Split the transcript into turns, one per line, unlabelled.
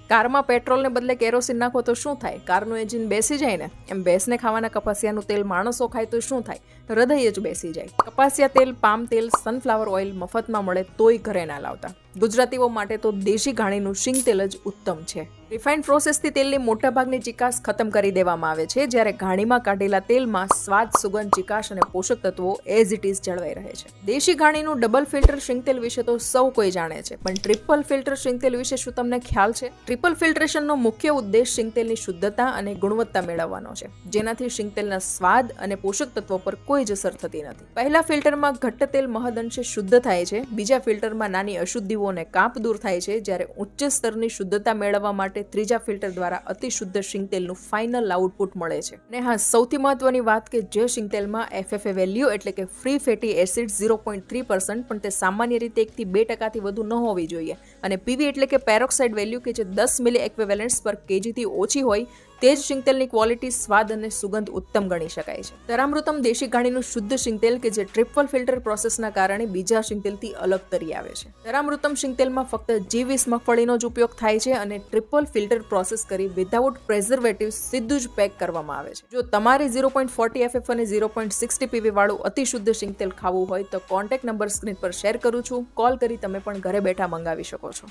કારમાં પેટ્રોલને બદલે કેરોસીન નાખો તો શું થાય? કારનું એન્જિન બેસી જાય ને? એમ ભેંસને ખાવાના કપાસિયાનું તેલ માણસો ખાય તો શું થાય? હૃદય જ બેસી જાય. કપાસિયા તેલ, પામ તેલ, સનફ્લાવર ઓઇલ મફતમાં મળે તોય ઘરે ના લાવતા. ગુજરાતીઓ માટે તો દેશી ઘાણીનું શીંગ તેલ જ ઉત્તમ છે. રિફાઇન્ડ પ્રોસેસથી તેલની મોટાભાગની ચિકાસ ખતમ કરી દેવામાં આવે છે, જ્યારે ઘાણીમાં કાઢેલા તેલમાં સ્વાદ, સુગંધ, ચિકાસ અને પોષક તત્વો એઝ ઇટ ઇઝ જળવાઈ રહે છે. દેશી ઘાણીનું ડબલ ફિલ્ટર શીંગ તેલ વિશે તો સૌ કોઈ જાણે છે, પણ ટ્રિપલ ફિલ્ટર શીંગ તેલ વિશે શું તમને ખ્યાલ છે? ટ્રિપલ ફિલ્ટ્રેશનનો મુખ્ય ઉદ્દેશ શીંગ તેલની શુદ્ધતા અને ગુણવત્તા મેળવવાનો છે, જેનાથી શીંગ તેલના સ્વાદ અને પોષક તત્વો પર કોઈ જ અસર થતી નથી. પહેલા ફિલ્ટરમાં ઘટ્ટ તેલ મહદઅંશે શુદ્ધ થાય છે, બીજા ફિલ્ટરમાં નાની અશુદ્ધિઓ અને કાપ દૂર થાય છે, જ્યારે ઉચ્ચ સ્તરની શુદ્ધતા મેળવવા માટે ત્રીજા ફિલ્ટર દ્વારા અતિ શુદ્ધ શીંગ તેલનું ફાઇનલ આઉટપુટ મળે છે. અને હા, સૌથી મહત્વની વાત કે જે શીંગ તેલમાં FFA વેલ્યુ એટલે કે ફ્રી ફેટી એસિડ 0.3%, પણ તે સામાન્ય રીતે 1 થી 2% વધુ ન હોવી જોઈએ, અને PV એટલે કે પેરોક્સાઇડ વેલ્યુ કે જે 10 મિલી એક્વિવેલેન્ટ્સ પર kg થી ઓછી હોય, તે જ શીંગ તેલની ક્વોલિટી, સ્વાદ અને સુગંધ ઉત્તમ ગણી શકાય છે. તરામૃતમ દેશી ઘાણીનું શુદ્ધ શીંગ તેલ કે જે ટ્રિપલ ફિલ્ટર પ્રોસેસના કારણે બીજા શીંગ તેલથી અલગ તરી આવે છે. તરામૃતમ શીંગ તેલમાં ફક્ત G20 મગફળીનો જ ઉપયોગ થાય છે અને ટ્રિપલ ફિલ્ટર પ્રોસેસ કરી વિધાઉટ પ્રેઝર્વેટિવ્સ સીધું જ પેક કરવામાં આવે છે. જો તમારે 0.40 FF અને 0.60 PV વાળું અતિ શુદ્ધ શીંગ તેલ ખાવું હોય તો કોન્ટેક્ટ નંબર સ્ક્રીન પર શેર કરું છું. કોલ કરી તમે પણ ઘરે બેઠા મંગાવી શકો છો.